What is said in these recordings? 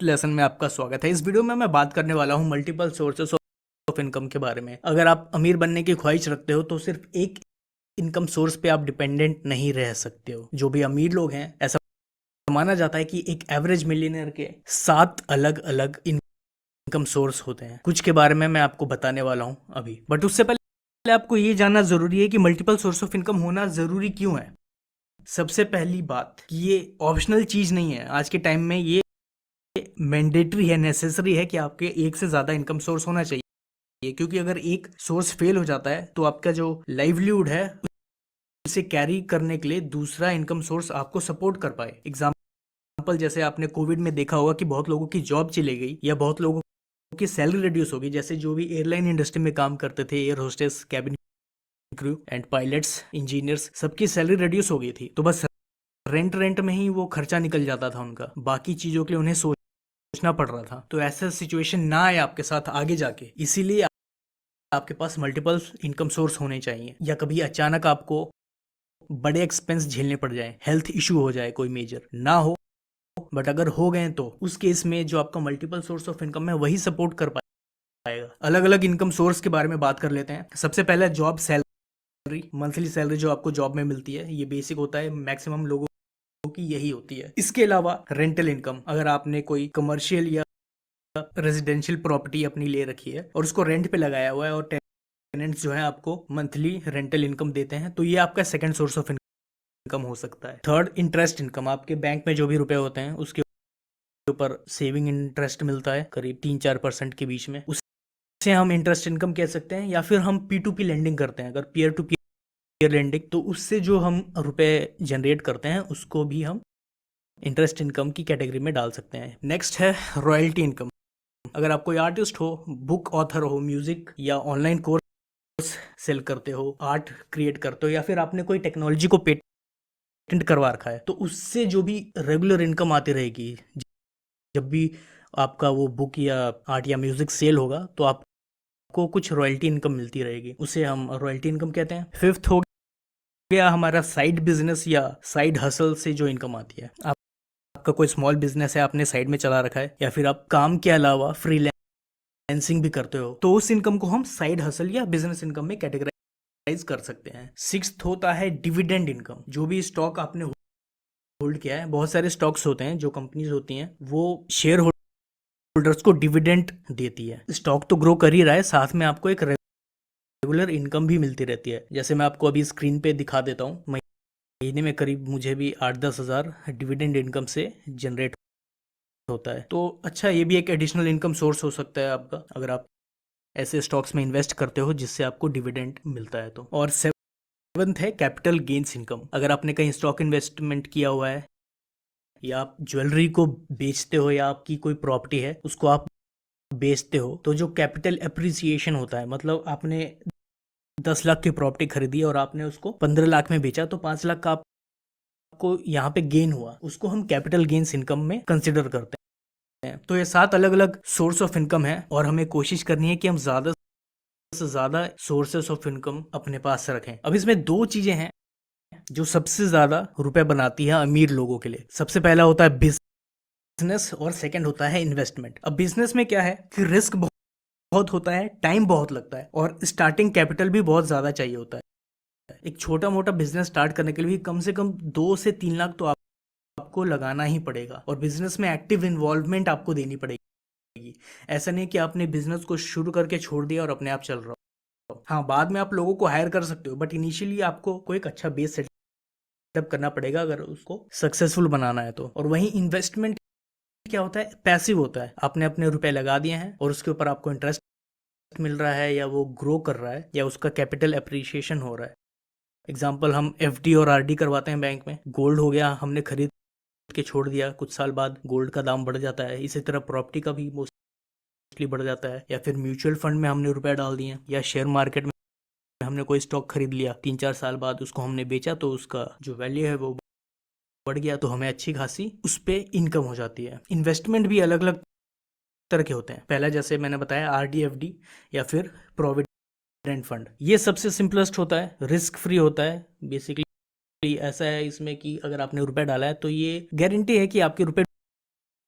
Lesson में आपका स्वागत है। इस वीडियो में मैं बात करने वाला हूं मल्टीपल सोर्सेस ऑफ इनकम के बारे में। अगर आप अमीर बनने की ख्वाहिश रखते हो तो सिर्फ एक इनकम सोर्स पे आप डिपेंडेंट नहीं रह सकते हो। जो भी अमीर लोग हैं, ऐसा माना जाता है कि एक एवरेज मिलियनर के 7 अलग अलग इनकम सोर्स होते हैं। कुछ के बारे में मैं आपको बताने वाला हूं अभी, बट उससे पहले आपको ये जानना जरूरी है कि मल्टीपल सोर्स ऑफ इनकम होना जरूरी क्यों है। सबसे पहली बात कि ये ऑप्शनल चीज नहीं है। आज के टाइम में ये मैंडेटरी है, नेसेसरी है कि आपके एक से ज्यादा इनकम सोर्स होना चाहिए, क्योंकि अगर एक सोर्स फेल हो जाता है तो आपका जो लाइवलीहुड है उसे कैरी करने के लिए दूसरा इनकम सोर्स आपको सपोर्ट कर पाए। एग्जाम्पल जैसे आपने कोविड में देखा होगा कि बहुत लोगों की जॉब चली गई या बहुत लोगों की सैलरी रिड्यूस हो गई। जैसे जो भी एयरलाइन इंडस्ट्री में काम करते थे, air hostess, cabin crew and pilots, engineers, सबकी सैलरी रिड्यूस हो गई थी। तो बस रेंट में ही वो खर्चा निकल जाता था उनका, बाकी चीजों के लिए उन्हें सोचना पड़ रहा था। तो ऐसा सिचुएशन ना आए आपके साथ आगे जाके, इसीलिए आपके पास मल्टीपल इनकम सोर्स होने चाहिए। या कभी अचानक आपको बड़े एक्सपेंस झेलने पड़ जाए, हेल्थ इशू हो जाए, कोई मेजर ना हो, बट अगर हो गए तो उस केस में जो आपका मल्टीपल सोर्स ऑफ इनकम है वही सपोर्ट कर पाएगा। अलग अलग इनकम सोर्स के बारे में बात कर लेते हैं। सबसे पहला जॉब सैलरी, मंथली सैलरी जो आपको जॉब में मिलती है, ये बेसिक होता है, मैक्सिमम लोगों की यही होती है। इसके अलावा रेंटल इनकम, अगर आपने कोई कमर्शियल या रेजिडेंशियल प्रॉपर्टी अपनी ले रखी है और उसको रेंट पे लगाया हुआ है और टेनेंट्स जो है आपको मंथली रेंटल इनकम देते हैं, तो ये आपका सेकंड सोर्स ऑफ इनकम हो सकता है। थर्ड, इंटरेस्ट इनकम, आपके बैंक में जो भी रुपए होते हैं उसके ऊपर सेविंग इंटरेस्ट मिलता है करीब 3-4% के बीच में, उसे हम इंटरेस्ट इनकम कह सकते हैं। या फिर हम P2P लेंडिंग करते हैं, अगर पीयर टू पीयर लेंडिंग, तो उससे जो हम रुपए जनरेट करते हैं उसको भी हम इंटरेस्ट इनकम की कैटेगरी में डाल सकते हैं। नेक्स्ट है रॉयल्टी इनकम। अगर आप कोई आर्टिस्ट हो, बुक ऑथर हो, म्यूजिक या ऑनलाइन कोर्स सेल करते हो, आर्ट क्रिएट करते हो, या फिर आपने कोई टेक्नोलॉजी को पेटेंट करवा रखा है, तो उससे जो भी रेगुलर इनकम आती रहेगी, जब भी आपका वो बुक या आर्ट या म्यूजिक सेल होगा तो आपको कुछ रॉयल्टी इनकम मिलती रहेगी, उसे हम रॉयल्टी इनकम कहते हैं। फिफ्थ हो गया हमारा साइड बिजनेस या साइड हसल से जो इनकम आती है। आपका कोई स्मॉल बिजनेस है, आपने साइड में चला रखा है, या फिर आप काम के अलावा फ्रीलांसिंग भी करते हो, तो उस इनकम को हम साइड हसल या बिजनेस इनकम में कैटेगराइज कर सकते हैं। सिक्स्थ होता है डिविडेंड इनकम। जो भी स्टॉक आपने होल्ड किया है, बहुत सारे स्टॉक्स होते हैं, जो कंपनीज होती हैं वो शेयर होल्डर्स को डिविडेंड देती है। स्टॉक तो ग्रो कर ही रहा है, साथ में आपको एक रेगुलर इनकम भी मिलती रहती है। जैसे मैं आपको अभी स्क्रीन पे दिखा देता हूँ, महीने में करीब मुझे भी 8-10 हज़ार डिविडेंड इनकम से जनरेट होता है। तो अच्छा, ये भी एक एडिशनल इनकम सोर्स हो सकता है आपका, अगर आप ऐसे स्टॉक्स में इन्वेस्ट करते हो जिससे आपको डिविडेंड मिलता है तो। और सेवंथ है कैपिटल गेन्स इनकम। अगर आपने कहीं स्टॉक इन्वेस्टमेंट किया हुआ है, या आप ज्वेलरी को बेचते हो, या आपकी कोई प्रॉपर्टी है उसको आप बेचते हो, तो जो कैपिटल एप्रिसिएशन होता है, मतलब आपने 10 लाख की प्रॉपर्टी खरीदी और आपने उसको 15 लाख में बेचा, तो 5 लाख का आपको यहाँ पे गेन हुआ, उसको हम कैपिटल गेन्स इनकम में कंसिडर करते हैं। तो ये 7 अलग अलग सोर्स ऑफ इनकम है और हमें कोशिश करनी है कि हम ज्यादा से ज्यादा सोर्सेस ऑफ इनकम अपने पास रखें। अब इसमें 2 चीजें हैं जो सबसे ज्यादा रुपए बनाती है अमीर लोगों के लिए। सबसे पहला होता है बिजनेस और सेकंड होता है इन्वेस्टमेंट। अब बिजनेस में क्या है कि रिस्क बहुत होता है, टाइम बहुत लगता है और स्टार्टिंग कैपिटल भी बहुत ज्यादा चाहिए होता है। एक छोटा मोटा बिजनेस स्टार्ट करने के लिए कम से कम 2 से 3 लाख तो आपको लगाना ही पड़ेगा, और बिजनेस में एक्टिव इन्वॉल्वमेंट आपको देनी पड़ेगी। ऐसा नहीं कि आपने बिजनेस को शुरू करके छोड़ दिया और अपने आप चल रहा हो। हाँ, बाद में आप लोगों को हायर कर सकते हो, बट इनिशियली आपको कोई एक अच्छा बेस सेटअप करना पड़ेगा अगर उसको सक्सेसफुल बनाना है तो। और वहीं इन्वेस्टमेंट क्या होता है, पैसिव होता है। आपने अपने रुपए लगा दिए हैं और उसके ऊपर आपको इंटरेस्ट मिल रहा है, या वो ग्रो कर रहा है, या उसका कैपिटल एप्रिसिएशन हो रहा है। एग्जाम्पल, हम FD और RD करवाते हैं बैंक में। गोल्ड हो गया, हमने खरीद के छोड़ दिया, कुछ साल बाद गोल्ड का दाम बढ़ जाता है। इसी तरह प्रॉपर्टी का भी मोस्टली बढ़ जाता है। या फिर म्यूचुअल फंड में हमने रुपए डाल दिए, या शेयर मार्केट में हमने कोई स्टॉक खरीद लिया, 3-4 साल बाद उसको हमने बेचा तो उसका जो वैल्यू है वो बढ़ गया, तो हमें अच्छी खासी उस पर इनकम हो जाती है। इन्वेस्टमेंट भी अलग अलग तरह के होते हैं। पहला जैसे मैंने बताया RD FD या फिर प्रोविडेंट फंड। ये सबसे सिंपलेस्ट होता है, रिस्क फ्री होता है। बेसिकली ऐसा है इसमें कि अगर आपने रुपए डाला है तो ये गारंटी है कि आपके रुपए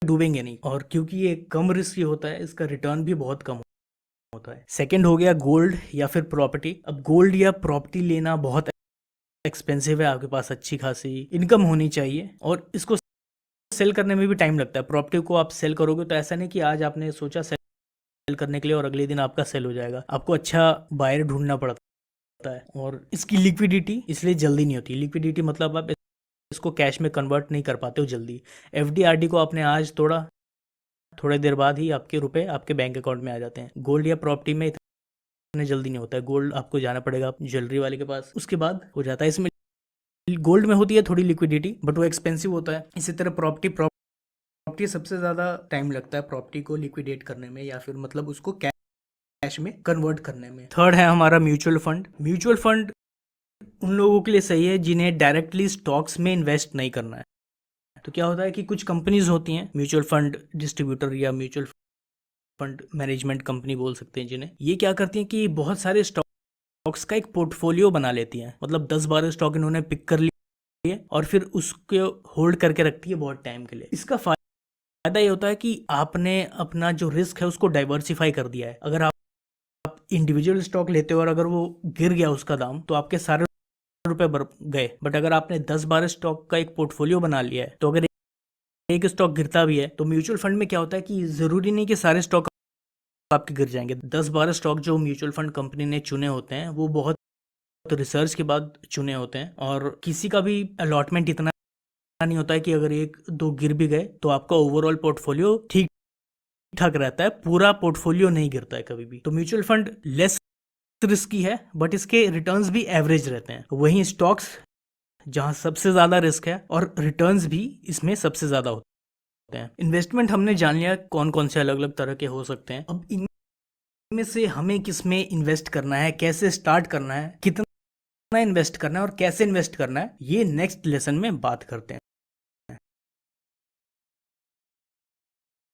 डूबेंगे नहीं, और क्योंकि ये कम रिस्की होता है इसका रिटर्न भी बहुत कम होता है। सेकंड हो गया गोल्ड या फिर प्रॉपर्टी। अब गोल्ड या प्रॉपर्टी लेना बहुत एक्सपेंसिव है, आपके पास अच्छी खासी इनकम होनी चाहिए और इसको सेल करने में भी टाइम लगता है। प्रॉपर्टी को आप सेल करोगे तो ऐसा नहीं कि आज आपने सोचा सेल करने के लिए और अगले दिन आपका सेल हो जाएगा, आपको अच्छा बायर ढूंढना पड़ता है और इसकी लिक्विडिटी इसलिए जल्दी नहीं होती। लिक्विडिटी मतलब आप इसको कैश में कन्वर्ट नहीं कर पाते हो जल्दी। एफडी आरडी को आपने आज तोड़ा, थोड़ी देर बाद ही आपके रुपए आपके बैंक अकाउंट में आ जाते हैं। गोल्ड या प्रॉपर्टी में इतने जल्दी नहीं होता है। गोल्ड आपको जाना पड़ेगा ज्वेलरी वाले के पास, उसके बाद हो जाता है। इसमें गोल्ड में होती है थोड़ी लिक्विडिटी बट वो एक्सपेंसिव होता है। इसी तरह प्रॉपर्टी सबसे ज़्यादा टाइम लगता है प्रॉपर्टी को लिक्विडेट करने में या फिर मतलब उसको कैश में कन्वर्ट करने में। थर्ड है हमारा म्यूचुअल फंड। म्यूचुअल फंड उन लोगों के लिए सही है जिन्हें डायरेक्टली स्टॉक्स में इन्वेस्ट नहीं करना है। तो क्या होता है कि कुछ कंपनीज होती हैं म्यूचुअल फंड डिस्ट्रीब्यूटर या म्यूचुअल फंड मैनेजमेंट कंपनी बोल सकते हैं जिन्हें, ये क्या करती हैं कि बहुत सारे स्टॉक्स का एक पोर्टफोलियो बना लेती हैं। मतलब 10-12 स्टॉक इन्होंने पिक कर लिए और फिर उसको होल्ड करके रखती है बहुत टाइम के लिए। इसका फायदा ये होता है कि आपने अपना जो रिस्क है उसको डाइवर्सिफाई कर दिया है। अगर आप इंडिविजुअल स्टॉक लेते हो और अगर वो गिर गया उसका दाम तो आपके सारे रुपए गए। बट अगर आपने 10-12 स्टॉक का एक पोर्टफोलियो बना लिया है तो अगर एक स्टॉक गिरता भी है तो म्यूचुअल फंड में क्या होता है कि जरूरी नहीं कि सारे स्टॉक आपके गिर जाएंगे। 10-12 स्टॉक जो म्यूचुअल फंड कंपनी ने चुने होते हैं वो बहुत रिसर्च के बाद चुने होते हैं और किसी का भी अलॉटमेंट इतना नहीं होता है कि अगर 1-2 गिर भी गए तो आपका ओवरऑल पोर्टफोलियो ठीक ठाक रहता है, पूरा पोर्टफोलियो नहीं गिरता है कभी भी। तो म्यूचुअल फंड लेस रिस्की है बट इसके रिटर्न्स भी एवरेज रहते हैं। वहीं स्टॉक्स जहां सबसे ज्यादा रिस्क है और रिटर्न्स भी इसमें सबसे ज्यादा होते हैं। इन्वेस्टमेंट हमने जान लिया कौन कौन से अलग अलग तरह के हो सकते हैं। अब इनमें से हमें किस में इन्वेस्ट करना है, कैसे स्टार्ट करना है, कितना इन्वेस्ट करना है और कैसे इन्वेस्ट करना है, ये नेक्स्ट लेसन में बात करते हैं।